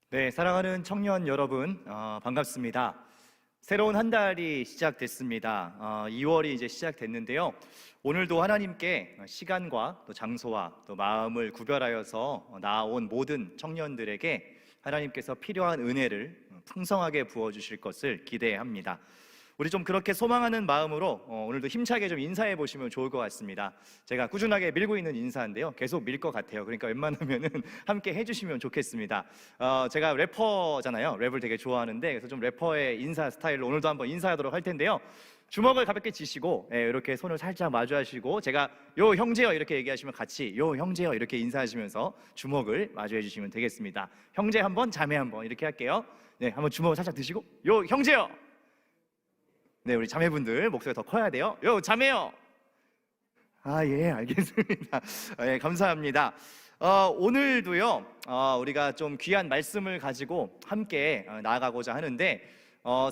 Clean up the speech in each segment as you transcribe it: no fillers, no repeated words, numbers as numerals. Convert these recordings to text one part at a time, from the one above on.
네, 사랑하는 청년 여러분, 반갑습니다. 새로운 한 달이 시작됐습니다. 2월이 이제 시작됐는데요. 오늘도 하나님께 시간과 또 장소와 또 마음을 구별하여서 나아온 모든 청년들에게 하나님께서 필요한 은혜를 풍성하게 부어주실 것을 기대합니다. 우리 좀 그렇게 소망하는 마음으로 오늘도 힘차게 좀 인사해 보시면 좋을 것 같습니다. 제가 꾸준하게 밀고 있는 인사인데요, 계속 밀 것 같아요. 그러니까 웬만하면은 함께 해주시면 좋겠습니다. 제가 래퍼잖아요. 랩을 되게 좋아하는데, 그래서 좀 래퍼의 인사 스타일로 오늘도 한번 인사하도록 할 텐데요. 주먹을 가볍게 쥐시고, 이렇게 손을 살짝 마주하시고, 제가 요 형제요 이렇게 얘기하시면 같이 요 형제요 이렇게 인사하시면서 주먹을 마주해 주시면 되겠습니다. 형제 한번, 자매 한번 이렇게 할게요. 네, 한번 주먹을 살짝 드시고 요 형제요. 네, 우리 자매분들 목소리가 더 커야 돼요. 요 자매요. 예, 알겠습니다. 예, 감사합니다. 오늘도요, 우리가 좀 귀한 말씀을 가지고 함께 나아가고자 하는데,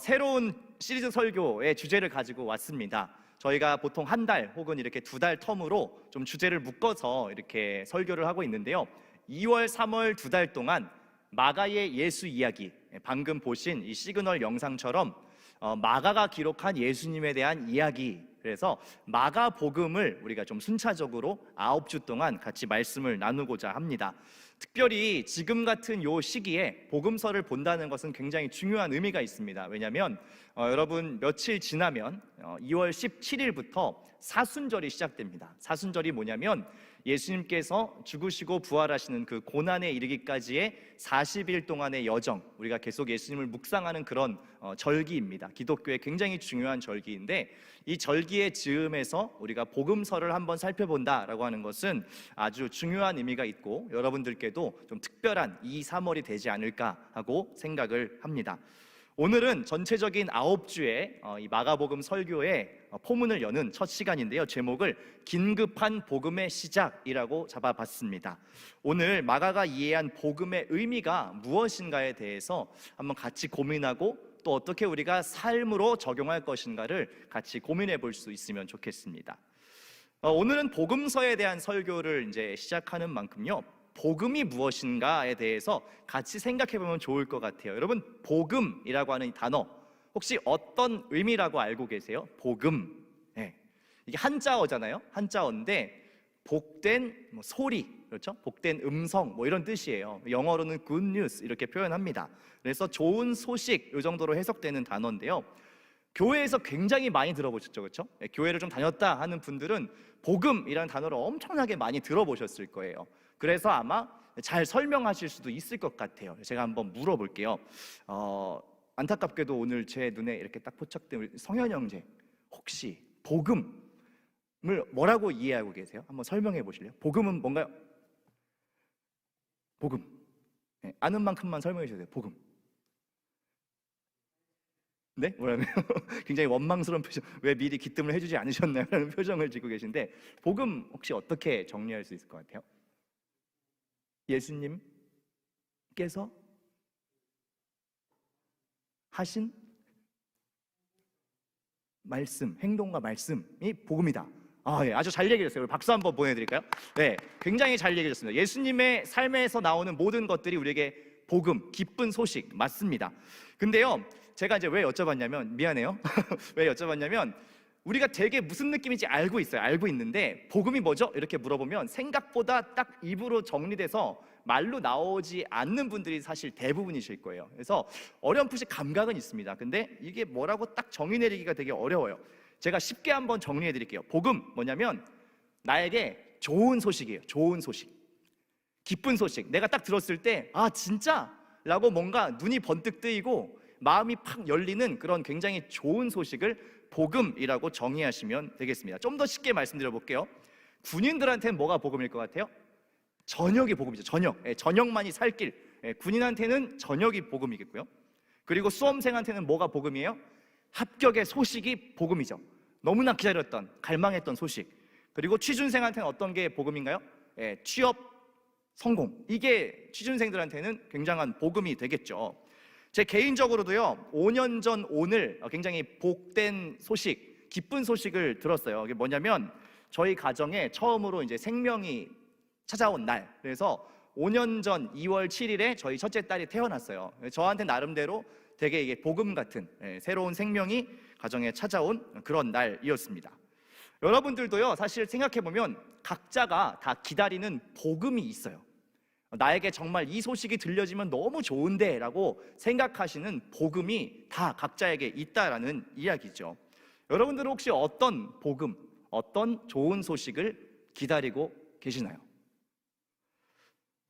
새로운 시리즈 설교의 주제를 가지고 왔습니다. 저희가 보통 한 달 혹은 이렇게 두 달 텀으로 좀 주제를 묶어서 이렇게 설교를 하고 있는데요. 2월, 3월 두 달 동안 마가의 예수 이야기, 방금 보신 이 시그널 영상처럼 마가가 기록한 예수님에 대한 이야기, 그래서 마가복음을 우리가 좀 순차적으로 9주 동안 같이 말씀을 나누고자 합니다. 특별히 지금 같은 요 시기에 복음서를 본다는 것은 굉장히 중요한 의미가 있습니다. 왜냐하면 여러분 며칠 지나면 2월 17일부터 사순절이 시작됩니다. 사순절이 뭐냐면 예수님께서 죽으시고 부활하시는 그 고난에 이르기까지의 40일 동안의 여정, 우리가 계속 예수님을 묵상하는 그런 절기입니다. 기독교의 굉장히 중요한 절기인데, 이 절기의 즈음에서 우리가 복음서를 한번 살펴본다라고 하는 것은 아주 중요한 의미가 있고 여러분들께도 좀 특별한 2, 3월이 되지 않을까 하고 생각을 합니다. 오늘은 전체적인 9주의 이 마가복음 설교의 포문을 여는 첫 시간인데요, 제목을 긴급한 복음의 시작이라고 잡아봤습니다. 오늘 마가가 이해한 복음의 의미가 무엇인가에 대해서 한번 같이 고민하고, 또 어떻게 우리가 삶으로 적용할 것인가를 같이 고민해 볼 수 있으면 좋겠습니다. 오늘은 복음서에 대한 설교를 이제 시작하는 만큼요, 복음이 무엇인가에 대해서 같이 생각해 보면 좋을 것 같아요. 여러분, 복음이라고 하는 이 단어 혹시 어떤 의미라고 알고 계세요? 복음. 네. 이게 한자어잖아요. 한자어인데 복된 소리, 그렇죠? 복된 음성 뭐 이런 뜻이에요. 영어로는 good news 이렇게 표현합니다. 그래서 좋은 소식 이 정도로 해석되는 단어인데요. 교회에서 굉장히 많이 들어보셨죠, 그렇죠? 교회를 좀 다녔다 하는 분들은 복음이라는 단어를 엄청나게 많이 들어보셨을 거예요. 그래서 아마 잘 설명하실 수도 있을 것 같아요. 제가 한번 물어볼게요. 안타깝게도 오늘 제 눈에 이렇게 딱 포착된 우리 성현 형제, 혹시 복음을 뭐라고 이해하고 계세요? 한번 설명해 보실래요? 복음은 뭔가요? 복음. 네, 아는 만큼만 설명해 주세요. 복음. 네? 뭐라고요? 굉장히 원망스러운 표정. 왜 미리 기뜸을 해주지 않으셨나요? 라는 표정을 짓고 계신데, 복음 혹시 어떻게 정리할 수 있을 것 같아요? 예수님께서 하신 말씀, 행동과 말씀이 복음이다. 예, 아주 잘 얘기했어요. 박수 한번 보내드릴까요? 네, 굉장히 잘 얘기했습니다. 예수님의 삶에서 나오는 모든 것들이 우리에게 복음, 기쁜 소식 맞습니다. 근데요, 제가 이제 왜 여쭤봤냐면, 미안해요. 왜 여쭤봤냐면, 우리가 되게 무슨 느낌인지 알고 있어요. 알고 있는데 복음이 뭐죠? 이렇게 물어보면 생각보다 딱 입으로 정리돼서 말로 나오지 않는 분들이 사실 대부분이실 거예요. 그래서 어렴풋이 감각은 있습니다. 근데 이게 뭐라고 딱 정의 내리기가 되게 어려워요. 제가 쉽게 한번 정리해 드릴게요. 복음 뭐냐면 나에게 좋은 소식이에요. 좋은 소식, 기쁜 소식. 내가 딱 들었을 때 진짜? 라고 뭔가 눈이 번뜩 뜨이고 마음이 팍 열리는 그런 굉장히 좋은 소식을 복음이라고 정의하시면 되겠습니다. 좀 더 쉽게 말씀드려 볼게요. 군인들한테는 뭐가 복음일 것 같아요? 저녁이 복음이죠. 저녁. 저녁만이 살 길. 군인한테는 저녁이 복음이겠고요. 그리고 수험생한테는 뭐가 복음이에요? 합격의 소식이 복음이죠. 너무나 기다렸던, 갈망했던 소식. 그리고 취준생한테는 어떤 게 복음인가요? 취업 성공. 이게 취준생들한테는 굉장한 복음이 되겠죠. 제 개인적으로도요, 5년 전 오늘 굉장히 복된 소식, 기쁜 소식을 들었어요. 이게 뭐냐면 저희 가정에 처음으로 이제 생명이 찾아온 날. 그래서 5년 전 2월 7일에 저희 첫째 딸이 태어났어요. 저한테 나름대로 되게 이게 복음 같은 새로운 생명이 가정에 찾아온 그런 날이었습니다. 여러분들도요, 사실 생각해보면 각자가 다 기다리는 복음이 있어요. 나에게 정말 이 소식이 들려지면 너무 좋은데 라고 생각하시는 복음이 다 각자에게 있다라는 이야기죠. 여러분들은 혹시 어떤 복음, 어떤 좋은 소식을 기다리고 계시나요?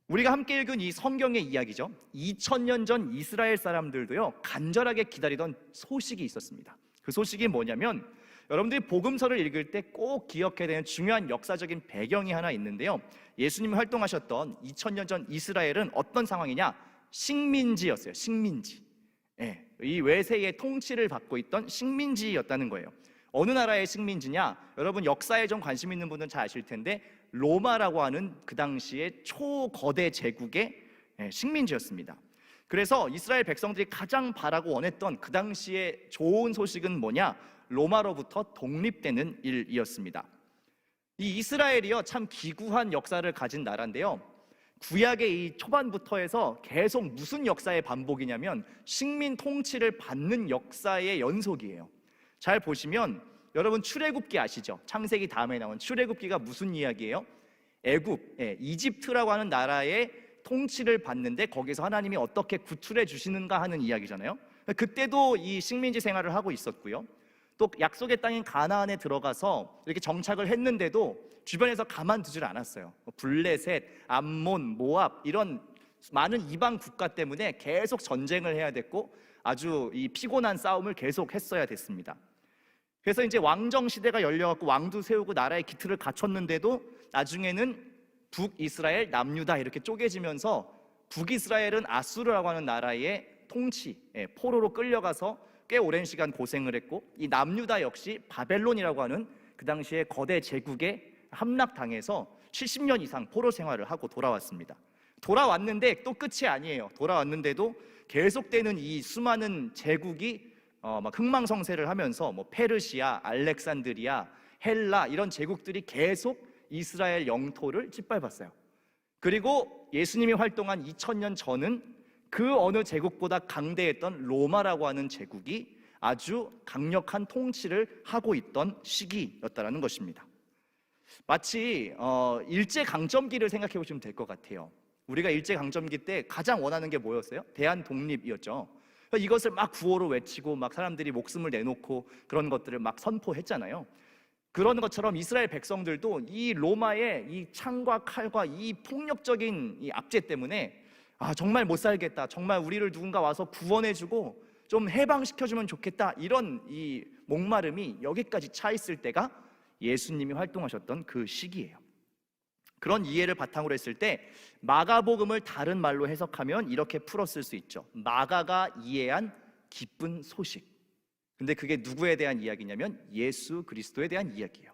우리가 함께 읽은 이 성경의 이야기죠. 2000년 전 이스라엘 사람들도요, 간절하게 기다리던 소식이 있었습니다. 그 소식이 뭐냐면, 여러분들이 복음서를 읽을 때 꼭 기억해야 되는 중요한 역사적인 배경이 하나 있는데요, 예수님이 활동하셨던 2000년 전 이스라엘은 어떤 상황이냐? 식민지였어요. 식민지. 이 외세의 통치를 받고 있던 식민지였다는 거예요. 어느 나라의 식민지냐? 여러분 역사에 좀 관심 있는 분들은 잘 아실 텐데, 로마라고 하는 그 당시의 초거대 제국의 식민지였습니다. 그래서 이스라엘 백성들이 가장 바라고 원했던 그 당시의 좋은 소식은 뭐냐? 로마로부터 독립되는 일이었습니다. 이 이스라엘이요, 참 기구한 역사를 가진 나라인데요, 구약의 이 초반부터 해서 계속 무슨 역사의 반복이냐면 식민 통치를 받는 역사의 연속이에요. 잘 보시면 여러분 출애굽기 아시죠? 창세기 다음에 나온 출애굽기가 무슨 이야기예요? 애굽, 이집트라고 하는 나라의 통치를 받는데 거기서 하나님이 어떻게 구출해 주시는가 하는 이야기잖아요. 그때도 이 식민지 생활을 하고 있었고요, 또 약속의 땅인 가나안에 들어가서 이렇게 정착을 했는데도 주변에서 가만두질 않았어요. 블레셋, 암몬, 모압 이런 많은 이방 국가 때문에 계속 전쟁을 해야 됐고 아주 이 피곤한 싸움을 계속 했어야 됐습니다. 그래서 이제 왕정 시대가 열려갖고 왕도 세우고 나라의 기틀을 갖췄는데도 나중에는 북이스라엘, 남유다 이렇게 쪼개지면서 북이스라엘은 아수르라고 하는 나라의 통치, 포로로 끌려가서 꽤 오랜 시간 고생을 했고, 이 남유다 역시 바벨론이라고 하는 그 당시에 거대 제국에 함락당해서 70년 이상 포로 생활을 하고 돌아왔습니다. 돌아왔는데 또 끝이 아니에요. 돌아왔는데도 계속되는 이 수많은 제국이 막 흥망성쇠를 하면서 뭐 페르시아, 알렉산드리아, 헬라 이런 제국들이 계속 이스라엘 영토를 짓밟았어요. 그리고 예수님이 활동한 2000년 전은 그 어느 제국보다 강대했던 로마라고 하는 제국이 아주 강력한 통치를 하고 있던 시기였다는 것입니다. 마치 일제강점기를 생각해 보시면 될 것 같아요. 우리가 일제강점기 때 가장 원하는 게 뭐였어요? 대한독립이었죠. 이것을 막 구호로 외치고 막 사람들이 목숨을 내놓고 그런 것들을 막 선포했잖아요. 그런 것처럼 이스라엘 백성들도 이 로마의 이 창과 칼과 이 폭력적인 이 압제 때문에 정말 못 살겠다, 정말 우리를 누군가 와서 구원해주고 좀 해방시켜주면 좋겠다, 이런 이 목마름이 여기까지 차 있을 때가 예수님이 활동하셨던 그 시기예요. 그런 이해를 바탕으로 했을 때 마가복음을 다른 말로 해석하면 이렇게 풀었을 수 있죠. 마가가 이해한 기쁜 소식. 근데 그게 누구에 대한 이야기냐면 예수 그리스도에 대한 이야기예요.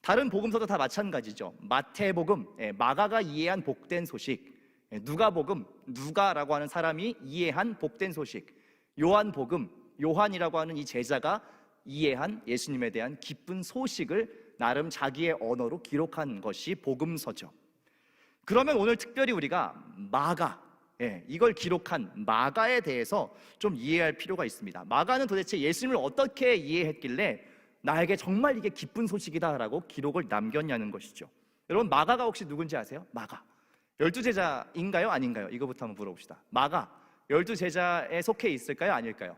다른 복음서도 다 마찬가지죠. 마태복음, 마가가 이해한 복된 소식. 누가복음, 누가라고 하는 사람이 이해한 복된 소식. 요한복음, 요한이라고 하는 이 제자가 이해한 예수님에 대한 기쁜 소식을 나름 자기의 언어로 기록한 것이 복음서죠. 그러면 오늘 특별히 우리가 마가, 이걸 기록한 마가에 대해서 좀 이해할 필요가 있습니다. 마가는 도대체 예수님을 어떻게 이해했길래 나에게 정말 이게 기쁜 소식이다라고 기록을 남겼냐는 것이죠. 여러분 마가가 혹시 누군지 아세요? 마가 12제자인가요? 아닌가요? 이거부터 한번 물어봅시다. 마가 12제자에 속해 있을까요? 아닐까요?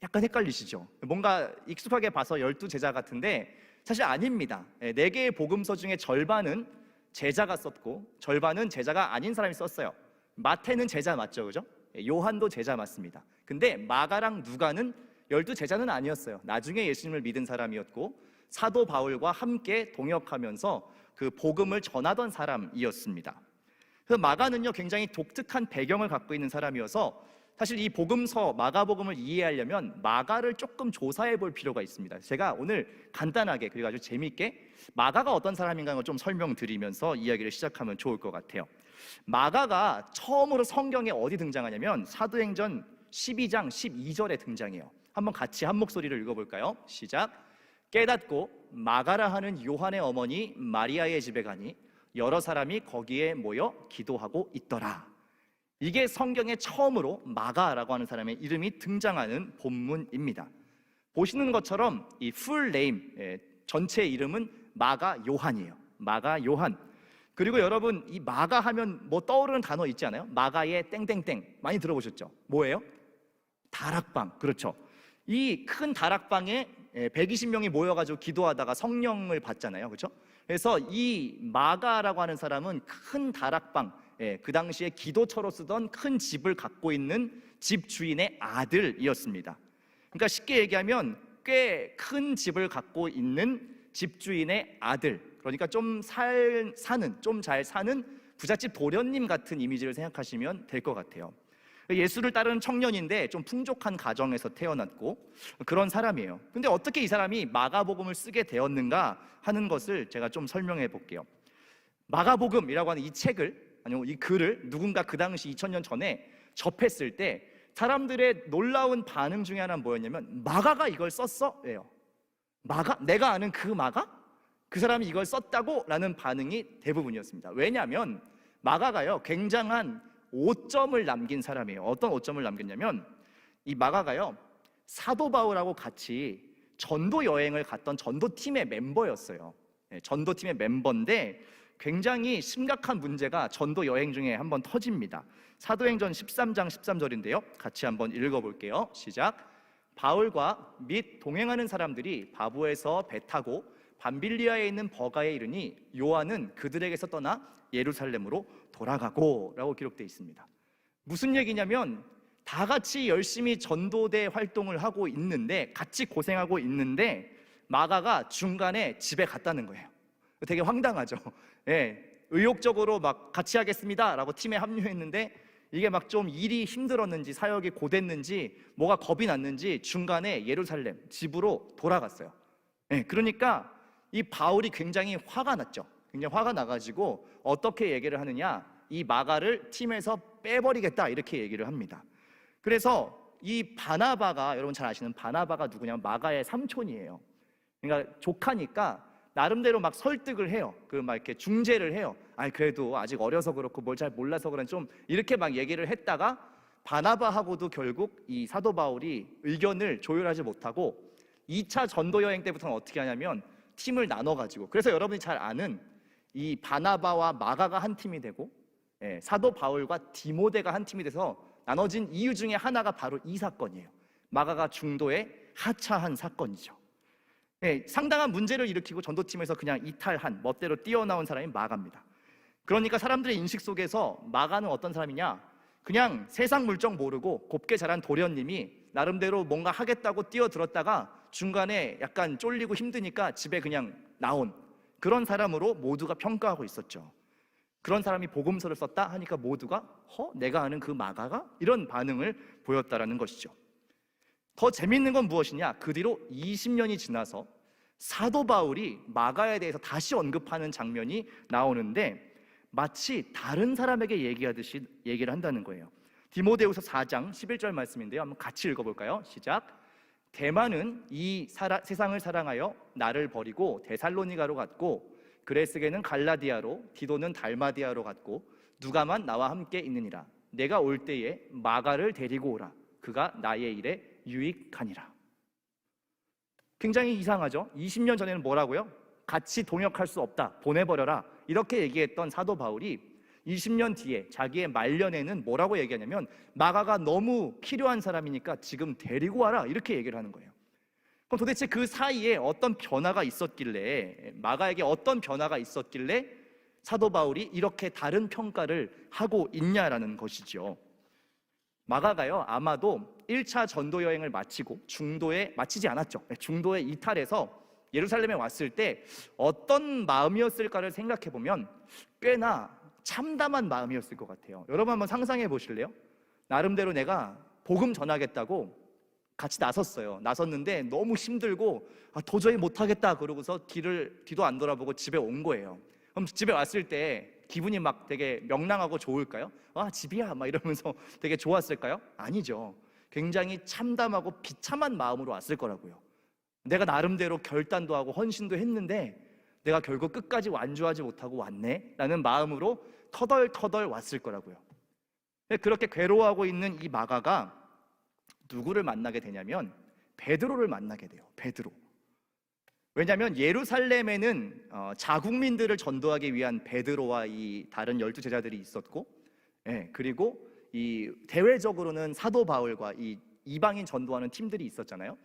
약간 헷갈리시죠? 뭔가 익숙하게 봐서 12제자 같은데 사실 아닙니다. 4개의 복음서 중에 절반은 제자가 썼고 절반은 제자가 아닌 사람이 썼어요. 마태는 제자 맞죠? 그죠? 요한도 제자 맞습니다. 근데 마가랑 누가는 12제자는 아니었어요. 나중에 예수님을 믿은 사람이었고 사도 바울과 함께 동역하면서 그 복음을 전하던 사람이었습니다. 그래서 마가는요 굉장히 독특한 배경을 갖고 있는 사람이어서 사실 이 복음서 마가복음을 이해하려면 마가를 조금 조사해 볼 필요가 있습니다. 제가 오늘 간단하게 그리고 아주 재미있게 마가가 어떤 사람인가를 좀 설명드리면서 이야기를 시작하면 좋을 것 같아요. 마가가 처음으로 성경에 어디 등장하냐면 사도행전 12장 12절에 등장해요. 한번 같이 한 목소리를 읽어볼까요? 시작. 깨닫고 마가라 하는 요한의 어머니 마리아의 집에 가니 여러 사람이 거기에 모여 기도하고 있더라. 이게 성경에 처음으로 마가라고 하는 사람의 이름이 등장하는 본문입니다. 보시는 것처럼 이 풀 네임, 전체 이름은 마가 요한이에요. 마가 요한. 그리고 여러분, 이 마가 하면 뭐 떠오르는 단어 있지 않아요? 마가의 땡땡땡 많이 들어보셨죠? 뭐예요? 다락방. 그렇죠. 이 큰 다락방에 120명이 모여가지고 기도하다가 성령을 받잖아요. 그렇죠? 그래서 이 마가라고 하는 사람은 큰 다락방, 그 당시에 기도처로 쓰던 큰 집을 갖고 있는 집 주인의 아들이었습니다. 그러니까 쉽게 얘기하면 꽤 큰 집을 갖고 있는 집주인의 아들, 그러니까 좀 잘 사는 부잣집 도련님 같은 이미지를 생각하시면 될 것 같아요. 예수를 따르는 청년인데 좀 풍족한 가정에서 태어났고 그런 사람이에요. 근데 어떻게 이 사람이 마가복음을 쓰게 되었는가 하는 것을 제가 좀 설명해 볼게요. 마가복음이라고 하는 이 책을, 아니면 이 글을 누군가 그 당시 2000년 전에 접했을 때 사람들의 놀라운 반응 중에 하나는 뭐였냐면, 마가가 이걸 썼어? 예요. 마가? 내가 아는 그 마가? 그 사람이 이걸 썼다고? 라는 반응이 대부분이었습니다. 왜냐하면 마가가요 굉장한 오점을 남긴 사람이에요. 어떤 오점을 남겼냐면, 이 마가가요 사도 바울하고 같이 전도 여행을 갔던 전도팀의 멤버였어요. 전도팀의 멤버인데 굉장히 심각한 문제가 전도 여행 중에 한번 터집니다. 사도행전 13장 13절인데요 같이 한번 읽어볼게요. 시작. 바울과 및 동행하는 사람들이 바부에서 배 타고 밤빌리아에 있는 버가에 이르니 요한은 그들에게서 떠나 예루살렘으로 돌아가고 라고 기록되어 있습니다. 무슨 얘기냐면, 다 같이 열심히 전도대 활동을 하고 있는데, 같이 고생하고 있는데 마가가 중간에 집에 갔다는 거예요. 되게 황당하죠. 의욕적으로 막 같이 하겠습니다 라고 팀에 합류했는데 이게 막 좀 일이 힘들었는지 사역이 고됐는지 뭐가 겁이 났는지 중간에 예루살렘 집으로 돌아갔어요. 그러니까 이 바울이 굉장히 화가 났죠. 굉장히 화가 나가지고 어떻게 얘기를 하느냐, 이 마가를 팀에서 빼버리겠다 이렇게 얘기를 합니다. 그래서 이 바나바가, 여러분 잘 아시는 바나바가 누구냐면 마가의 삼촌이에요. 그러니까 조카니까 나름대로 막 설득을 해요. 막 이렇게 중재를 해요. 그래도 아직 어려서 그렇고 뭘 잘 몰라서 그런, 좀 이렇게 막 얘기를 했다가 바나바하고도 결국 이 사도 바울이 의견을 조율하지 못하고 2차 전도 여행 때부터는 어떻게 하냐면 팀을 나눠가지고, 그래서 여러분이 잘 아는 이 바나바와 마가가 한 팀이 되고 사도 바울과 디모데가 한 팀이 돼서 나눠진 이유 중에 하나가 바로 이 사건이에요. 마가가 중도에 하차한 사건이죠. 상당한 문제를 일으키고 전도팀에서 그냥 이탈한, 멋대로 뛰어나온 사람이 마가입니다. 그러니까 사람들의 인식 속에서 마가는 어떤 사람이냐, 그냥 세상 물정 모르고 곱게 자란 도련님이 나름대로 뭔가 하겠다고 뛰어들었다가 중간에 약간 쫄리고 힘드니까 집에 그냥 나온 그런 사람으로 모두가 평가하고 있었죠. 그런 사람이 복음서를 썼다 하니까 모두가 내가 아는 그 마가가? 이런 반응을 보였다라는 것이죠. 더 재밌는 건 무엇이냐, 그 뒤로 20년이 지나서 사도 바울이 마가에 대해서 다시 언급하는 장면이 나오는데 마치 다른 사람에게 얘기하듯이 얘기를 한다는 거예요. 디모데후서 4장 11절 말씀인데요, 한번 같이 읽어볼까요? 시작. 데마는 이 세상을 사랑하여 나를 버리고 데살로니가로 갔고, 그레스게는 갈라디아로, 디도는 달마디아로 갔고, 누가만 나와 함께 있느니라. 내가 올 때에 마가를 데리고 오라. 그가 나의 일에 유익하니라. 굉장히 이상하죠? 20년 전에는 뭐라고요? 같이 동역할 수 없다, 보내버려라, 이렇게 얘기했던 사도 바울이 20년 뒤에 자기의 말년에는 뭐라고 얘기하냐면, 마가가 너무 필요한 사람이니까 지금 데리고 와라, 이렇게 얘기를 하는 거예요. 그럼 도대체 그 사이에 어떤 변화가 있었길래, 마가에게 어떤 변화가 있었길래 사도 바울이 이렇게 다른 평가를 하고 있냐라는 것이죠. 마가가요 아마도 1차 전도 여행을 마치고 중도에, 마치지 않았죠, 중도에 이탈해서 예루살렘에 왔을 때 어떤 마음이었을까를 생각해 보면 꽤나 참담한 마음이었을 것 같아요. 여러분 한번 상상해 보실래요? 나름대로 내가 복음 전하겠다고 같이 나섰어요. 나섰는데 너무 힘들고 도저히 못하겠다 그러고서 뒤도 안 돌아보고 집에 온 거예요. 그럼 집에 왔을 때 기분이 막 되게 명랑하고 좋을까요? 집이야 막 이러면서 되게 좋았을까요? 아니죠. 굉장히 참담하고 비참한 마음으로 왔을 거라고요. 내가 나름대로 결단도 하고 헌신도 했는데 내가 결국 끝까지 완주하지 못하고 왔네 라는 마음으로 터덜터덜 왔을 거라고요. 그렇게 괴로워하고 있는 이 마가가 누구를 만나게 되냐면 베드로를 만나게 돼요. 베드로. 왜냐하면 예루살렘에는 자국민들을 전도하기 위한 베드로와 이 다른 12제자들이 있었고, 그리고 이 대외적으로는 사도 바울과 이 이방인 전도하는 팀들이 있었잖아요.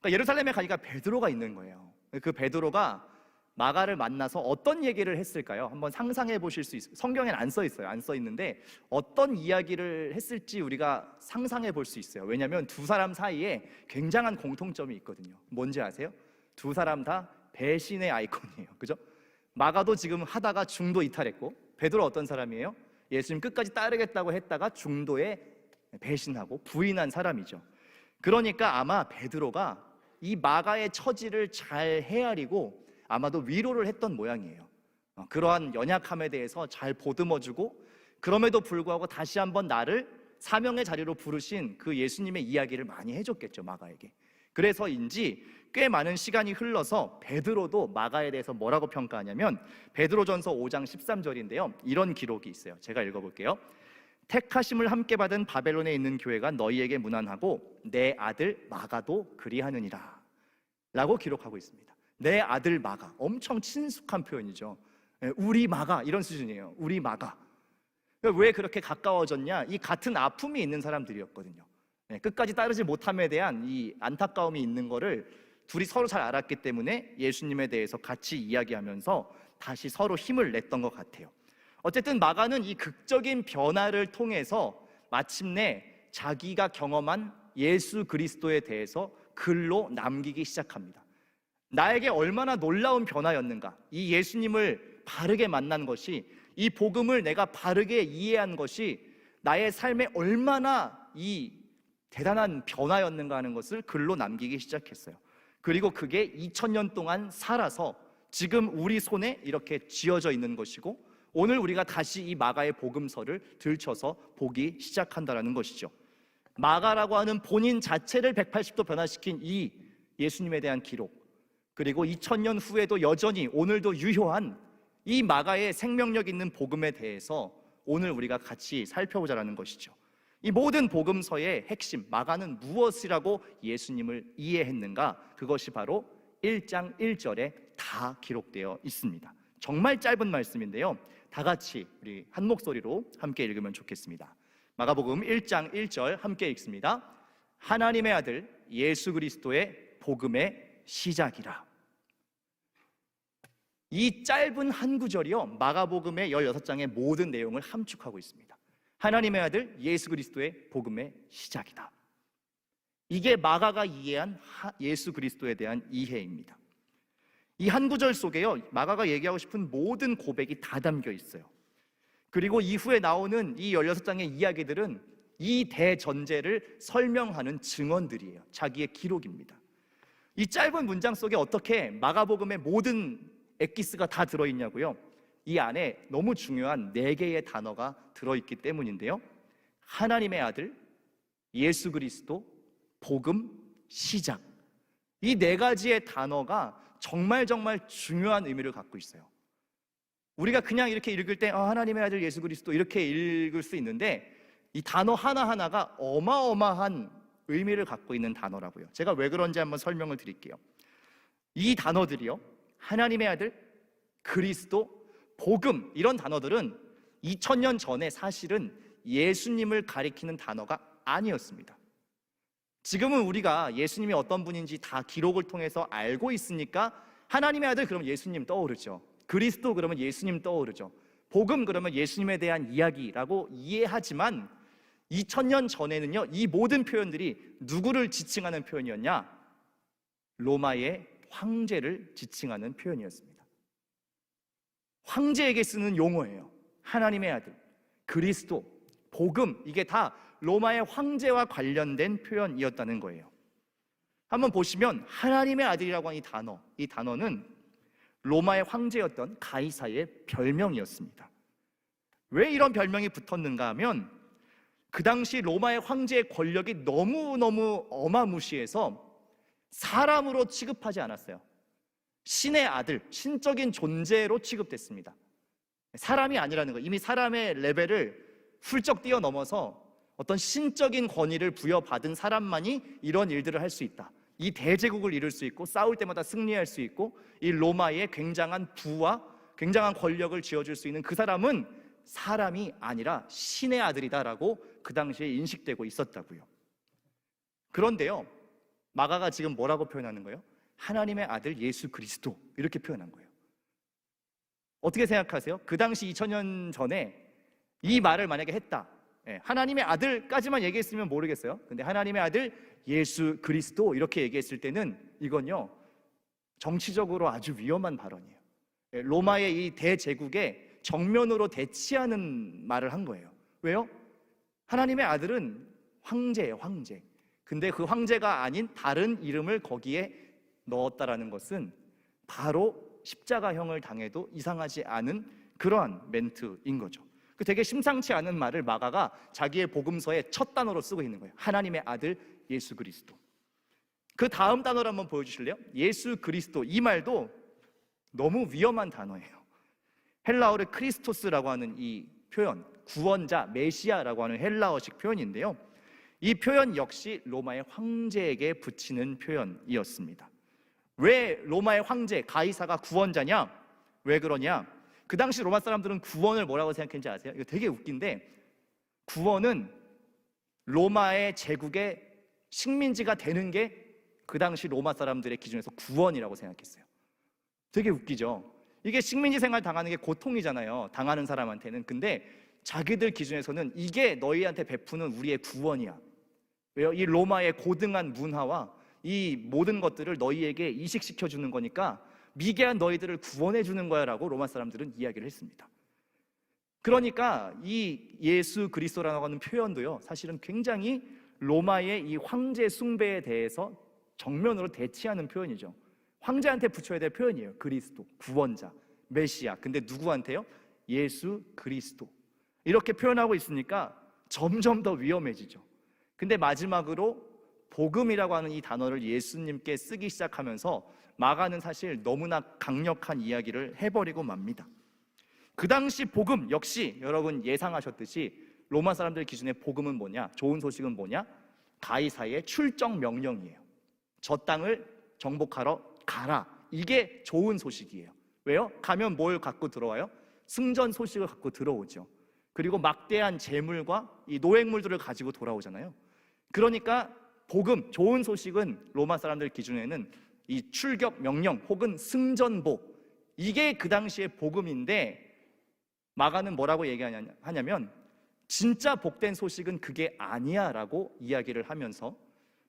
그러니까 예루살렘에 가니까 베드로가 있는 거예요. 그 베드로가 마가를 만나서 어떤 얘기를 했을까요? 한번 상상해 보실 수 있어요. 성경에는 안 써 있어요. 안 써 있는데 어떤 이야기를 했을지 우리가 상상해 볼 수 있어요. 왜냐하면 두 사람 사이에 굉장한 공통점이 있거든요. 뭔지 아세요? 두 사람 다 배신의 아이콘이에요. 그죠? 마가도 지금 하다가 중도 이탈했고, 베드로 어떤 사람이에요? 예수님 끝까지 따르겠다고 했다가 중도에 배신하고 부인한 사람이죠. 그러니까 아마 베드로가 이 마가의 처지를 잘 헤아리고 아마도 위로를 했던 모양이에요. 그러한 연약함에 대해서 잘 보듬어주고, 그럼에도 불구하고 다시 한번 나를 사명의 자리로 부르신 그 예수님의 이야기를 많이 해줬겠죠, 마가에게. 그래서인지 꽤 많은 시간이 흘러서 베드로도 마가에 대해서 뭐라고 평가하냐면 베드로전서 5장 13절인데요 이런 기록이 있어요. 제가 읽어볼게요. 택하심을 함께 받은 바벨론에 있는 교회가 너희에게 문안하고 내 아들 마가도 그리하느니라 라고 기록하고 있습니다. 내 아들 마가, 엄청 친숙한 표현이죠. 우리 마가 이런 수준이에요. 우리 마가. 왜 그렇게 가까워졌냐? 이 같은 아픔이 있는 사람들이었거든요. 끝까지 따르지 못함에 대한 이 안타까움이 있는 거를 둘이 서로 잘 알았기 때문에 예수님에 대해서 같이 이야기하면서 다시 서로 힘을 냈던 것 같아요. 어쨌든 마가는 이 극적인 변화를 통해서 마침내 자기가 경험한 예수 그리스도에 대해서 글로 남기기 시작합니다. 나에게 얼마나 놀라운 변화였는가, 이 예수님을 바르게 만난 것이, 이 복음을 내가 바르게 이해한 것이 나의 삶에 얼마나 이 대단한 변화였는가 하는 것을 글로 남기기 시작했어요. 그리고 그게 2000년 동안 살아서 지금 우리 손에 이렇게 쥐어져 있는 것이고, 오늘 우리가 다시 이 마가의 복음서를 들춰서 보기 시작한다는 것이죠. 마가라고 하는 본인 자체를 180도 변화시킨 이 예수님에 대한 기록, 그리고 2000년 후에도 여전히 오늘도 유효한 이 마가의 생명력 있는 복음에 대해서 오늘 우리가 같이 살펴보자라는 것이죠. 이 모든 복음서의 핵심, 마가는 무엇이라고 예수님을 이해했는가? 그것이 바로 1장 1절에 다 기록되어 있습니다. 정말 짧은 말씀인데요, 다 같이 우리 한 목소리로 함께 읽으면 좋겠습니다. 마가복음 1장 1절 함께 읽습니다. 하나님의 아들 예수 그리스도의 복음의 시작이라. 이 짧은 한 구절이요, 마가복음의 16장의 모든 내용을 함축하고 있습니다. 하나님의 아들 예수 그리스도의 복음의 시작이다. 이게 마가가 이해한 예수 그리스도에 대한 이해입니다. 이 한 구절 속에요, 마가가 얘기하고 싶은 모든 고백이 다 담겨 있어요. 그리고 이후에 나오는 이 16장의 이야기들은 이 대전제를 설명하는 증언들이에요. 자기의 기록입니다. 이 짧은 문장 속에 어떻게 마가복음의 모든 엑기스가 다 들어있냐고요? 이 안에 너무 중요한 4개의 단어가 들어있기 때문인데요, 하나님의 아들, 예수 그리스도, 복음, 시작, 이 4가지의 단어가 정말 중요한 의미를 갖고 있어요. 우리가 그냥 이렇게 읽을 때 하나님의 아들 예수 그리스도 이렇게 읽을 수 있는데, 이 단어 하나하나가 어마어마한 의미를 갖고 있는 단어라고요. 제가 왜 그런지 한번 설명을 드릴게요. 이 단어들이요, 하나님의 아들, 그리스도, 복음, 이런 단어들은 2000년 전에 사실은 예수님을 가리키는 단어가 아니었습니다. 지금은 우리가 예수님이 어떤 분인지 다 기록을 통해서 알고 있으니까 하나님의 아들 그러면 예수님 떠오르죠. 그리스도 그러면 예수님 떠오르죠. 복음 그러면 예수님에 대한 이야기라고 이해하지만 2000년 전에는요, 이 모든 표현들이 누구를 지칭하는 표현이었냐? 로마의 황제를 지칭하는 표현이었습니다. 황제에게 쓰는 용어예요. 하나님의 아들, 그리스도, 복음, 이게 다 로마의 황제와 관련된 표현이었다는 거예요. 한번 보시면 하나님의 아들이라고 하는 이 단어는 로마의 황제였던 가이사의 별명이었습니다. 왜 이런 별명이 붙었는가 하면 그 당시 로마의 황제의 권력이 너무너무 어마무시해서 사람으로 취급하지 않았어요. 신의 아들, 신적인 존재로 취급됐습니다. 사람이 아니라는 거, 이미 사람의 레벨을 훌쩍 뛰어넘어서 어떤 신적인 권위를 부여받은 사람만이 이런 일들을 할 수 있다. 이 대제국을 이룰 수 있고 싸울 때마다 승리할 수 있고 이 로마의 굉장한 부와 굉장한 권력을 쥐어줄 수 있는 그 사람은 사람이 아니라 신의 아들이다라고 그 당시에 인식되고 있었다고요. 그런데요, 마가가 지금 뭐라고 표현하는 거예요? 하나님의 아들 예수 그리스도, 이렇게 표현한 거예요. 어떻게 생각하세요? 그 당시 2000년 전에 이 말을 만약에 했다, 하나님의 아들까지만 얘기했으면 모르겠어요. 근데 하나님의 아들 예수 그리스도 이렇게 얘기했을 때는 이건요, 정치적으로 아주 위험한 발언이에요. 로마의 이 대제국에 정면으로 대치하는 말을 한 거예요. 왜요? 하나님의 아들은 황제예요, 황제. 근데 그 황제가 아닌 다른 이름을 거기에 넣었다라는 것은 바로 십자가형을 당해도 이상하지 않은 그러한 멘트인 거죠. 되게 심상치 않은 말을 마가가 자기의 복음서의 첫 단어로 쓰고 있는 거예요. 하나님의 아들 예수 그리스도. 그 다음 단어를 한번 보여주실래요? 예수 그리스도, 이 말도 너무 위험한 단어예요. 헬라어를 크리스토스라고 하는 이 표현, 구원자, 메시아라고 하는 헬라어식 표현인데요, 이 표현 역시 로마의 황제에게 붙이는 표현이었습니다. 왜 로마의 황제, 가이사가 구원자냐? 왜 그러냐? 그 당시 로마 사람들은 구원을 뭐라고 생각했는지 아세요? 이거 되게 웃긴데, 구원은 로마의 제국의 식민지가 되는 게 그 당시 로마 사람들의 기준에서 구원이라고 생각했어요. 되게 웃기죠? 이게 식민지 생활 당하는 게 고통이잖아요, 당하는 사람한테는. 근데 자기들 기준에서는 이게 너희한테 베푸는 우리의 구원이야. 왜요? 이 로마의 고등한 문화와 이 모든 것들을 너희에게 이식시켜 주는 거니까 미개한 너희들을 구원해 주는 거야 라고 로마 사람들은 이야기를 했습니다. 그러니까 이 예수 그리스도라고 하는 표현도요, 사실은 굉장히 로마의 이 황제 숭배에 대해서 정면으로 대치하는 표현이죠. 황제한테 붙여야 될 표현이에요. 그리스도, 구원자, 메시아. 근데 누구한테요? 예수 그리스도. 이렇게 표현하고 있으니까 점점 더 위험해지죠. 근데 마지막으로 복음이라고 하는 이 단어를 예수님께 쓰기 시작하면서 마가는 사실 너무나 강력한 이야기를 해버리고 맙니다. 그 당시 복음 역시 여러분 예상하셨듯이 로마 사람들 기준의 복음은 뭐냐? 좋은 소식은 뭐냐? 가이사의 출정 명령이에요. 저 땅을 정복하러 가라. 이게 좋은 소식이에요. 왜요? 가면 뭘 갖고 들어와요? 승전 소식을 갖고 들어오죠. 그리고 막대한 재물과 이 노획물들을 가지고 돌아오잖아요. 그러니까 복음, 좋은 소식은 로마 사람들 기준에는 이 출격 명령 혹은 승전보, 이게 그 당시의 복음인데, 마가는 뭐라고 얘기하냐면 진짜 복된 소식은 그게 아니야 라고 이야기를 하면서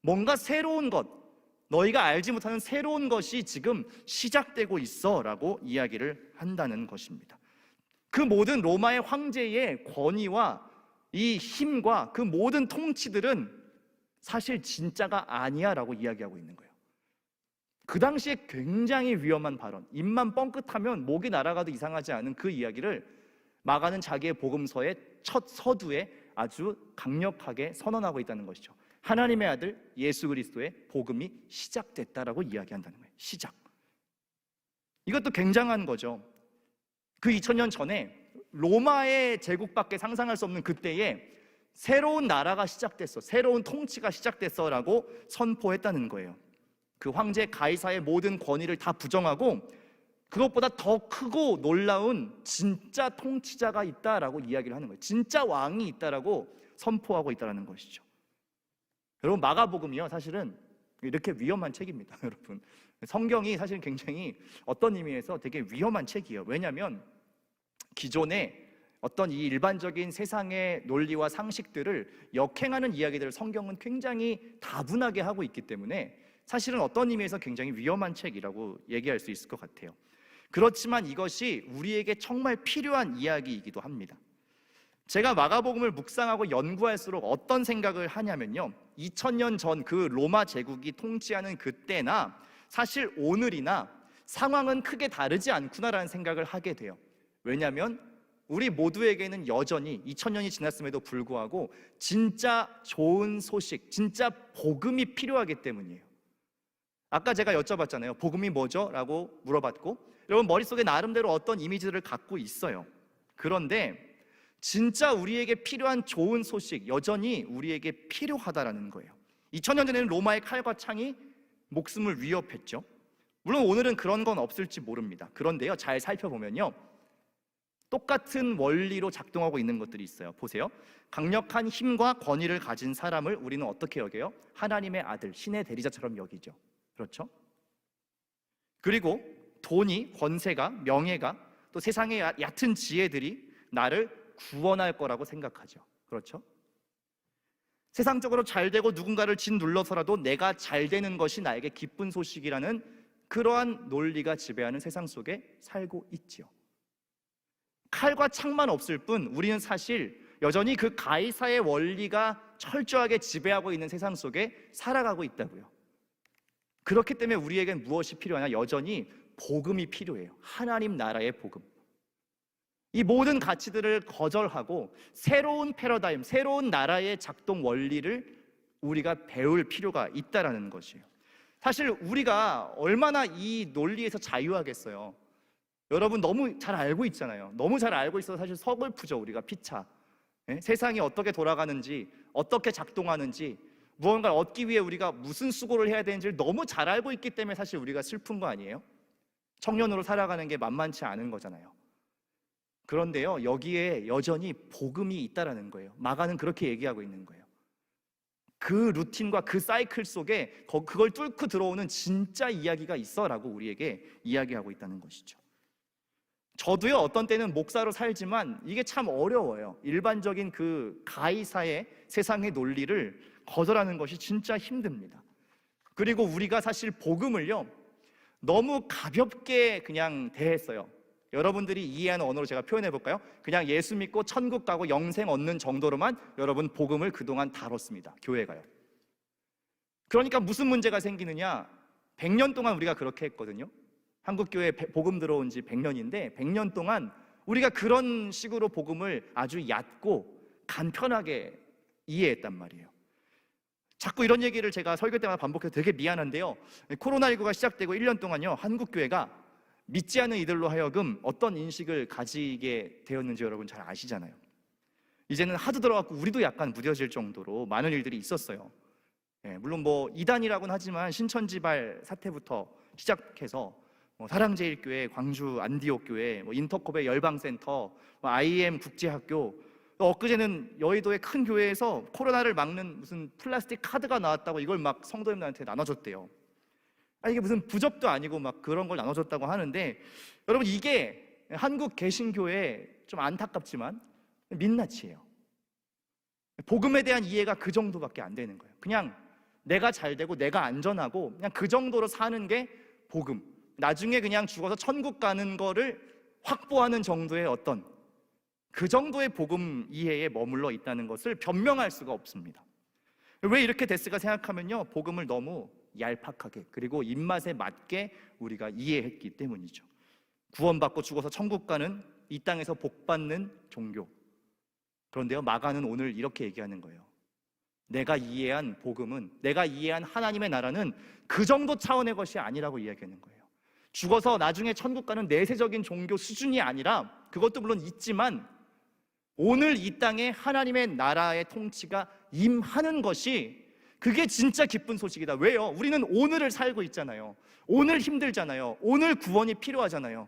뭔가 새로운 것, 너희가 알지 못하는 새로운 것이 지금 시작되고 있어 라고 이야기를 한다는 것입니다. 그 모든 로마의 황제의 권위와 이 힘과 그 모든 통치들은 사실 진짜가 아니야 라고 이야기하고 있는 거예요. 그 당시에 굉장히 위험한 발언, 입만 뻥끗하면 목이 날아가도 이상하지 않은 그 이야기를 마가는 자기의 복음서의 첫 서두에 아주 강력하게 선언하고 있다는 것이죠. 하나님의 아들 예수 그리스도의 복음이 시작됐다라고 이야기한다는 거예요. 시작. 이것도 굉장한 거죠. 그 2000년 전에 로마의 제국밖에 상상할 수 없는 그때에 새로운 나라가 시작됐어, 새로운 통치가 시작됐어 라고 선포했다는 거예요. 그 황제 가이사의 모든 권위를 다 부정하고 그것보다 더 크고 놀라운 진짜 통치자가 있다라고 이야기를 하는 거예요. 진짜 왕이 있다라고 선포하고 있다는 것이죠. 여러분, 마가복음이요, 사실은 이렇게 위험한 책입니다. 여러분, 성경이 사실 굉장히 어떤 의미에서 되게 위험한 책이에요. 왜냐하면 기존에 어떤 이 일반적인 세상의 논리와 상식들을 역행하는 이야기들을 성경은 굉장히 다분하게 하고 있기 때문에 사실은 어떤 의미에서 굉장히 위험한 책이라고 얘기할 수 있을 것 같아요. 그렇지만 이것이 우리에게 정말 필요한 이야기이기도 합니다. 제가 마가복음을 묵상하고 연구할수록 어떤 생각을 하냐면요, 2000년 전 그 로마 제국이 통치하는 그때나 사실 오늘이나 상황은 크게 다르지 않구나라는 생각을 하게 돼요. 왜냐하면 우리 모두에게는 여전히 2000년이 지났음에도 불구하고 진짜 좋은 소식, 진짜 복음이 필요하기 때문이에요. 아까 제가 여쭤봤잖아요. 복음이 뭐죠? 라고 물어봤고, 여러분 머릿속에 나름대로 어떤 이미지를 갖고 있어요. 그런데 진짜 우리에게 필요한 좋은 소식, 여전히 우리에게 필요하다라는 거예요. 2000년 전에는 로마의 칼과 창이 목숨을 위협했죠. 물론 오늘은 그런 건 없을지 모릅니다. 그런데요, 잘 살펴보면요, 똑같은 원리로 작동하고 있는 것들이 있어요. 보세요. 강력한 힘과 권위를 가진 사람을 우리는 어떻게 여겨요? 하나님의 아들, 신의 대리자처럼 여기죠. 그렇죠? 그리고 돈이, 권세가, 명예가, 또 세상의 얕은 지혜들이 나를 구원할 거라고 생각하죠. 그렇죠? 세상적으로 잘 되고 누군가를 짓눌러서라도 내가 잘 되는 것이 나에게 기쁜 소식이라는 그러한 논리가 지배하는 세상 속에 살고 있죠. 칼과 창만 없을 뿐 우리는 사실 여전히 그 가이사의 원리가 철저하게 지배하고 있는 세상 속에 살아가고 있다고요. 그렇기 때문에 우리에겐 무엇이 필요하냐? 여전히 복음이 필요해요. 하나님 나라의 복음. 이 모든 가치들을 거절하고 새로운 패러다임, 새로운 나라의 작동 원리를 우리가 배울 필요가 있다라는 것이에요. 사실 우리가 얼마나 이 논리에서 자유하겠어요. 여러분 너무 잘 알고 있잖아요. 너무 잘 알고 있어서 사실 서글프죠. 우리가 피차. 세상이 어떻게 돌아가는지, 어떻게 작동하는지, 무언가를 얻기 위해 우리가 무슨 수고를 해야 되는지를 너무 잘 알고 있기 때문에 사실 우리가 슬픈 거 아니에요? 청년으로 살아가는 게 만만치 않은 거잖아요. 그런데요, 여기에 여전히 복음이 있다라는 거예요. 마가는 그렇게 얘기하고 있는 거예요. 그 루틴과 그 사이클 속에 그걸 뚫고 들어오는 진짜 이야기가 있어라고 우리에게 이야기하고 있다는 것이죠. 저도요, 어떤 때는 목사로 살지만 이게 참 어려워요. 일반적인 그 가이사의 세상의 논리를 거절하는 것이 진짜 힘듭니다. 그리고 우리가 사실 복음을요, 너무 가볍게 그냥 대했어요. 여러분들이 이해하는 언어로 제가 표현해 볼까요? 그냥 예수 믿고 천국 가고 영생 얻는 정도로만 여러분 복음을 그동안 다뤘습니다. 교회가요. 그러니까 무슨 문제가 생기느냐? 100년 동안 우리가 그렇게 했거든요. 한국교회 복음 들어온 지 100년인데 100년 동안 우리가 그런 식으로 복음을 아주 얕고 간편하게 이해했단 말이에요. 자꾸 이런 얘기를 제가 설교 때마다 반복해서 되게 미안한데요, 코로나19가 시작되고 1년 동안요, 한국교회가 믿지 않는 이들로 하여금 어떤 인식을 가지게 되었는지 여러분 잘 아시잖아요. 이제는 하도 들어갖고 우리도 약간 무뎌질 정도로 많은 일들이 있었어요. 물론 뭐 이단이라고는 하지만 신천지발 사태부터 시작해서 사랑제일교회, 광주 안디옥교회, 인터컵의 열방센터, IM 국제학교, 엊그제는 여의도의 큰 교회에서 코로나를 막는 무슨 플라스틱 카드가 나왔다고 이걸 막 성도님들한테 나눠줬대요. 이게 무슨 부접도 아니고 막 그런 걸 나눠줬다고 하는데, 여러분 이게 한국 개신교회 좀 안타깝지만 민낯이에요. 복음에 대한 이해가 그 정도밖에 안 되는 거예요. 그냥 내가 잘 되고 내가 안전하고 그냥 그 정도로 사는 게 복음, 나중에 그냥 죽어서 천국 가는 거를 확보하는 정도의 어떤 그 정도의 복음 이해에 머물러 있다는 것을 변명할 수가 없습니다. 왜 이렇게 됐을까 생각하면요, 복음을 너무 얄팍하게 그리고 입맛에 맞게 우리가 이해했기 때문이죠. 구원받고 죽어서 천국 가는, 이 땅에서 복받는 종교. 그런데요, 마가는 오늘 이렇게 얘기하는 거예요. 내가 이해한 복음은, 내가 이해한 하나님의 나라는 그 정도 차원의 것이 아니라고 이야기하는 거예요. 죽어서 나중에 천국 가는 내세적인 종교 수준이 아니라, 그것도 물론 있지만 오늘 이 땅에 하나님의 나라의 통치가 임하는 것이, 그게 진짜 기쁜 소식이다. 왜요? 우리는 오늘을 살고 있잖아요. 오늘 힘들잖아요. 오늘 구원이 필요하잖아요.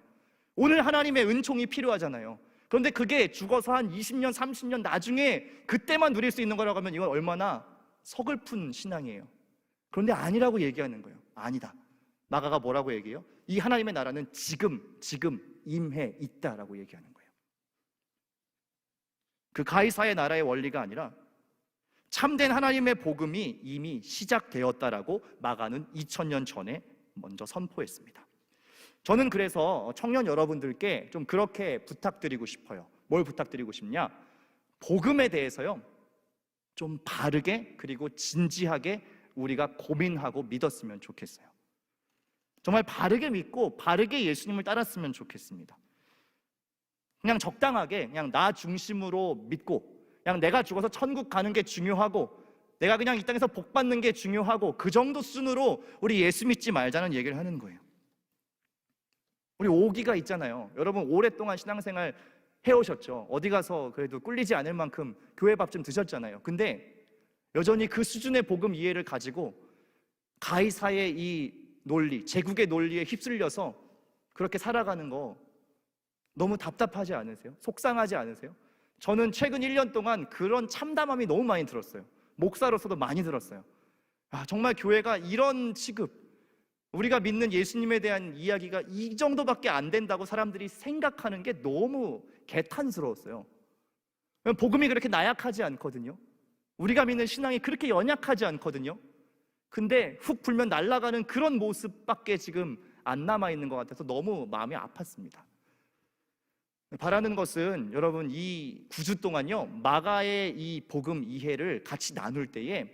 오늘 하나님의 은총이 필요하잖아요. 그런데 그게 죽어서 한 20년, 30년 나중에 그때만 누릴 수 있는 거라고 하면 이건 얼마나 서글픈 신앙이에요. 그런데 아니라고 얘기하는 거예요. 아니다. 마가가 뭐라고 얘기해요? 이 하나님의 나라는 지금 임해 있다라고 얘기하는 거예요. 그 가이사의 나라의 원리가 아니라 참된 하나님의 복음이 이미 시작되었다라고 마가는 2000년 전에 먼저 선포했습니다. 저는 그래서 청년 여러분들께 좀 그렇게 부탁드리고 싶어요. 뭘 부탁드리고 싶냐? 복음에 대해서요, 좀 바르게 그리고 진지하게 우리가 고민하고 믿었으면 좋겠어요. 정말 바르게 믿고 바르게 예수님을 따랐으면 좋겠습니다. 그냥 적당하게, 그냥 나 중심으로 믿고, 그냥 내가 죽어서 천국 가는 게 중요하고 내가 그냥 이 땅에서 복 받는 게 중요하고 그 정도 수준으로 우리 예수 믿지 말자는 얘기를 하는 거예요. 우리 오기가 있잖아요. 여러분 오랫동안 신앙생활 해오셨죠. 어디 가서 그래도 꿀리지 않을 만큼 교회 밥 좀 드셨잖아요. 근데 여전히 그 수준의 복음 이해를 가지고 가이사의 이 논리, 제국의 논리에 휩쓸려서 그렇게 살아가는 거 너무 답답하지 않으세요? 속상하지 않으세요? 저는 최근 1년 동안 그런 참담함이 너무 많이 들었어요. 목사로서도 많이 들었어요. 정말 교회가 이런 취급, 우리가 믿는 예수님에 대한 이야기가 이 정도밖에 안 된다고 사람들이 생각하는 게 너무 개탄스러웠어요. 복음이 그렇게 나약하지 않거든요. 우리가 믿는 신앙이 그렇게 연약하지 않거든요. 근데 훅 불면 날아가는 그런 모습밖에 지금 안 남아있는 것 같아서 너무 마음이 아팠습니다. 바라는 것은 여러분 이 9주 동안요 마가의 이 복음 이해를 같이 나눌 때에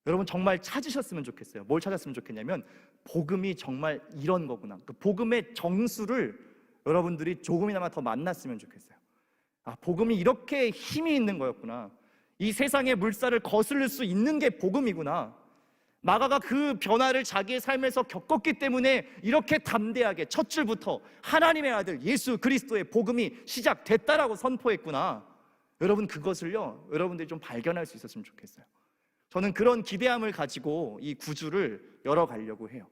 여러분 정말 찾으셨으면 좋겠어요. 뭘 찾았으면 좋겠냐면 복음이 정말 이런 거구나, 그 복음의 정수를 여러분들이 조금이나마 더 만났으면 좋겠어요. 복음이 이렇게 힘이 있는 거였구나, 이 세상의 물살을 거스를 수 있는 게 복음이구나. 마가가 그 변화를 자기의 삶에서 겪었기 때문에 이렇게 담대하게 첫 줄부터 하나님의 아들 예수 그리스도의 복음이 시작됐다라고 선포했구나. 여러분 그것을요 여러분들이 좀 발견할 수 있었으면 좋겠어요. 저는 그런 기대함을 가지고 이 9주를 열어가려고 해요.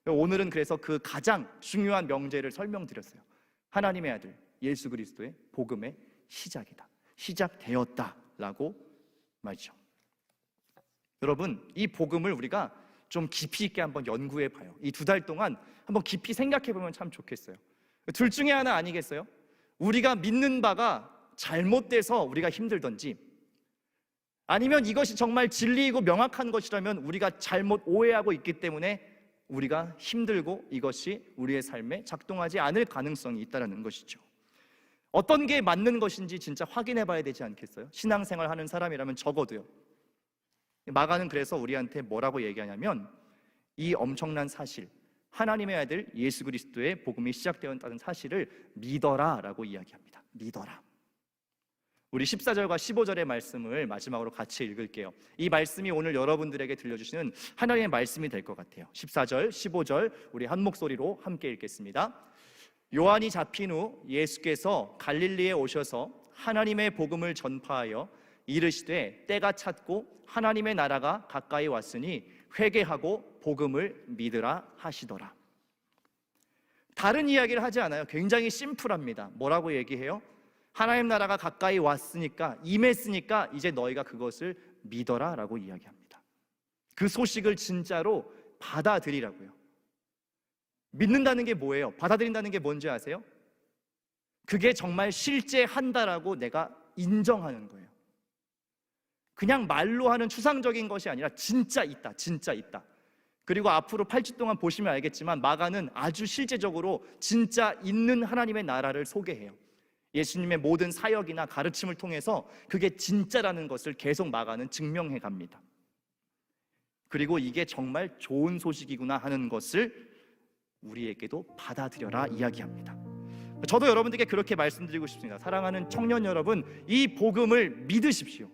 오늘은 그래서 그 가장 중요한 명제를 설명드렸어요. 하나님의 아들 예수 그리스도의 복음의 시작이다, 시작되었다라고 말이죠. 여러분 이 복음을 우리가 좀 깊이 있게 한번 연구해 봐요. 이 2달 동안 한번 깊이 생각해 보면 참 좋겠어요. 둘 중에 하나 아니겠어요? 우리가 믿는 바가 잘못돼서 우리가 힘들던지, 아니면 이것이 정말 진리이고 명확한 것이라면 우리가 잘못 오해하고 있기 때문에 우리가 힘들고 이것이 우리의 삶에 작동하지 않을 가능성이 있다는 것이죠. 어떤 게 맞는 것인지 진짜 확인해 봐야 되지 않겠어요? 신앙생활 하는 사람이라면 적어도요. 마가는 그래서 우리한테 뭐라고 얘기하냐면 이 엄청난 사실, 하나님의 아들 예수 그리스도의 복음이 시작되었다는 사실을 믿어라 라고 이야기합니다. 믿어라. 우리 14절과 15절의 말씀을 마지막으로 같이 읽을게요. 이 말씀이 오늘 여러분들에게 들려주시는 하나님의 말씀이 될 것 같아요. 14절, 15절 우리 한 목소리로 함께 읽겠습니다. 요한이 잡힌 후 예수께서 갈릴리에 오셔서 하나님의 복음을 전파하여 이르시되 때가 찼고 하나님의 나라가 가까이 왔으니 회개하고 복음을 믿으라 하시더라. 다른 이야기를 하지 않아요. 굉장히 심플합니다. 뭐라고 얘기해요? 하나님 나라가 가까이 왔으니까, 임했으니까 이제 너희가 그것을 믿어라 라고 이야기합니다. 그 소식을 진짜로 받아들이라고요. 믿는다는 게 뭐예요? 받아들인다는 게 뭔지 아세요? 그게 정말 실제 한다라고 내가 인정하는 거예요. 그냥 말로 하는 추상적인 것이 아니라 진짜 있다, 진짜 있다. 그리고 앞으로 8주 동안 보시면 알겠지만 마가는 아주 실제적으로 진짜 있는 하나님의 나라를 소개해요. 예수님의 모든 사역이나 가르침을 통해서 그게 진짜라는 것을 계속 마가는 증명해 갑니다. 그리고 이게 정말 좋은 소식이구나 하는 것을 우리에게도 받아들여라 이야기합니다. 저도 여러분들께 그렇게 말씀드리고 싶습니다. 사랑하는 청년 여러분, 이 복음을 믿으십시오.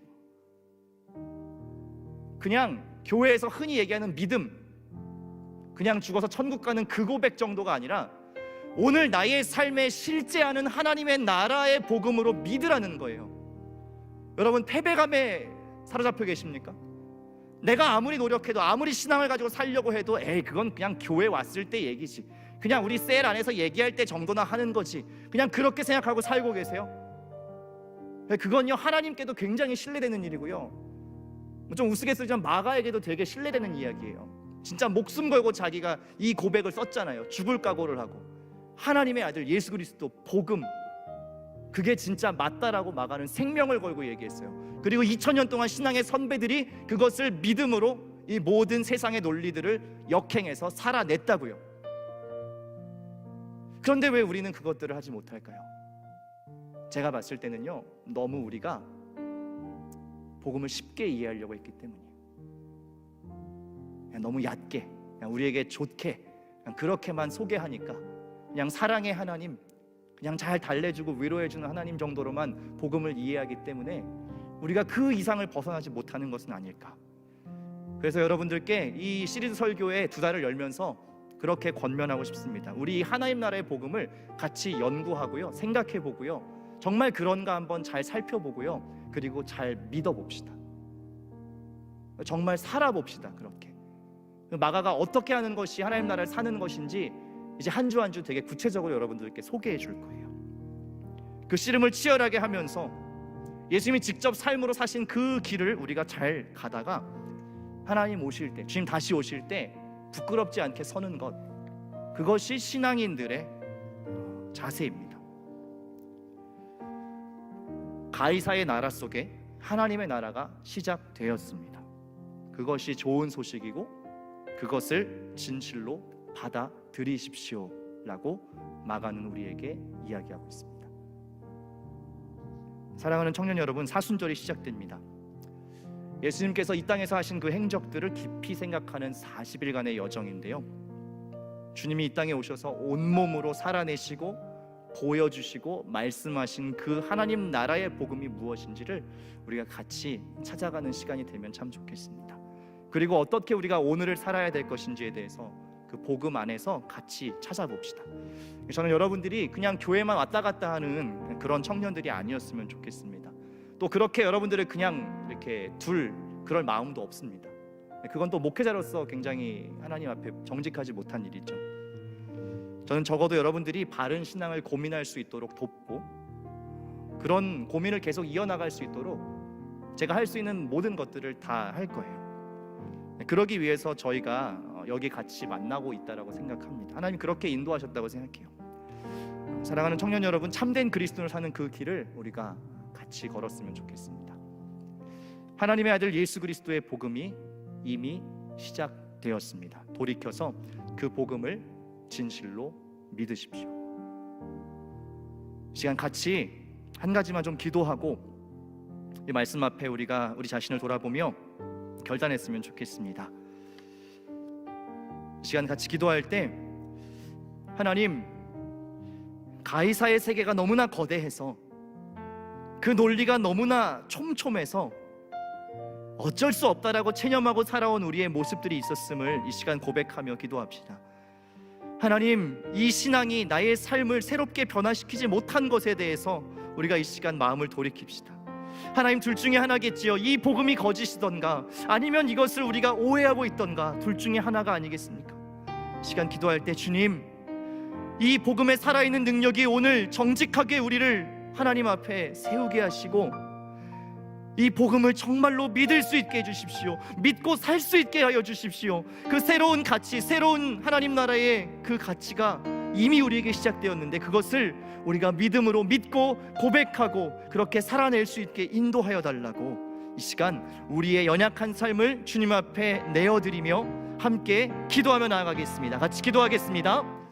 그냥 교회에서 흔히 얘기하는 믿음, 그냥 죽어서 천국 가는 그 고백 정도가 아니라 오늘 나의 삶에 실제하는 하나님의 나라의 복음으로 믿으라는 거예요. 여러분 패배감에 사로잡혀 계십니까? 내가 아무리 노력해도, 아무리 신앙을 가지고 살려고 해도 그건 그냥 교회 왔을 때 얘기지, 그냥 우리 셀 안에서 얘기할 때 정도나 하는 거지, 그냥 그렇게 생각하고 살고 계세요? 그건요 하나님께도 굉장히 신뢰되는 일이고요, 좀 우스갯소리지만 마가에게도 되게 신뢰되는 이야기예요. 진짜 목숨 걸고 자기가 이 고백을 썼잖아요. 죽을 각오를 하고. 하나님의 아들 예수 그리스도 복음, 그게 진짜 맞다라고 마가는 생명을 걸고 얘기했어요. 그리고 2000년 동안 신앙의 선배들이 그것을 믿음으로 이 모든 세상의 논리들을 역행해서 살아냈다고요. 그런데 왜 우리는 그것들을 하지 못할까요? 제가 봤을 때는요, 너무 우리가 복음을 쉽게 이해하려고 했기 때문이에요. 그냥 너무 얕게, 그냥 우리에게 좋게 그냥 그렇게만 소개하니까, 그냥 사랑의 하나님, 그냥 잘 달래주고 위로해주는 하나님 정도로만 복음을 이해하기 때문에 우리가 그 이상을 벗어나지 못하는 것은 아닐까. 그래서 여러분들께 이 시리즈 설교의 2달을 열면서 그렇게 권면하고 싶습니다. 우리 하나님 나라의 복음을 같이 연구하고요, 생각해보고요, 정말 그런가 한번 잘 살펴보고요, 그리고 잘 믿어봅시다. 정말 살아봅시다. 그렇게 마가가 어떻게 하는 것이 하나님 나라를 사는 것인지 이제 한 주 한 주 되게 구체적으로 여러분들께 소개해 줄 거예요. 그 씨름을 치열하게 하면서 예수님이 직접 삶으로 사신 그 길을 우리가 잘 가다가 하나님 오실 때, 주님 다시 오실 때 부끄럽지 않게 서는 것, 그것이 신앙인들의 자세입니다. 가이사의 나라 속에 하나님의 나라가 시작되었습니다. 그것이 좋은 소식이고 그것을 진실로 받아들이십시오 라고 마가는 우리에게 이야기하고 있습니다. 사랑하는 청년 여러분, 사순절이 시작됩니다. 예수님께서 이 땅에서 하신 그 행적들을 깊이 생각하는 40일간의 여정인데요, 주님이 이 땅에 오셔서 온몸으로 살아내시고 보여주시고 말씀하신 그 하나님 나라의 복음이 무엇인지를 우리가 같이 찾아가는 시간이 되면 참 좋겠습니다. 그리고 어떻게 우리가 오늘을 살아야 될 것인지에 대해서 그 복음 안에서 같이 찾아봅시다. 저는 여러분들이 그냥 교회만 왔다 갔다 하는 그런 청년들이 아니었으면 좋겠습니다. 또 그렇게 여러분들을 그냥 이렇게 둘 그럴 마음도 없습니다. 그건 또 목회자로서 굉장히 하나님 앞에 정직하지 못한 일이죠. 저는 적어도 여러분들이 바른 신앙을 고민할 수 있도록 돕고, 그런 고민을 계속 이어나갈 수 있도록 제가 할 수 있는 모든 것들을 다 할 거예요. 그러기 위해서 저희가 여기 같이 만나고 있다라고 생각합니다. 하나님 그렇게 인도하셨다고 생각해요. 사랑하는 청년 여러분, 참된 그리스도를 사는 그 길을 우리가 같이 걸었으면 좋겠습니다. 하나님의 아들 예수 그리스도의 복음이 이미 시작되었습니다. 돌이켜서 그 복음을 진실로 믿으십시오. 시간 같이 한 가지만 좀 기도하고 이 말씀 앞에 우리가 우리 자신을 돌아보며 결단했으면 좋겠습니다. 시간 같이 기도할 때, 하나님, 가이사의 세계가 너무나 거대해서 그 논리가 너무나 촘촘해서 어쩔 수 없다라고 체념하고 살아온 우리의 모습들이 있었음을 이 시간 고백하며 기도합시다. 하나님, 이 신앙이 나의 삶을 새롭게 변화시키지 못한 것에 대해서 우리가 이 시간 마음을 돌이킵시다. 하나님, 둘 중에 하나겠지요. 이 복음이 거짓이던가 아니면 이것을 우리가 오해하고 있던가, 둘 중에 하나가 아니겠습니까? 시간 기도할 때, 주님, 이 복음에 살아있는 능력이 오늘 정직하게 우리를 하나님 앞에 세우게 하시고 이 복음을 정말로 믿을 수 있게 해주십시오. 믿고 살 수 있게 하여 주십시오. 그 새로운 가치, 새로운 하나님 나라의 그 가치가 이미 우리에게 시작되었는데 그것을 우리가 믿음으로 믿고 고백하고 그렇게 살아낼 수 있게 인도하여 달라고 이 시간 우리의 연약한 삶을 주님 앞에 내어드리며 함께 기도하며 나아가겠습니다. 같이 기도하겠습니다.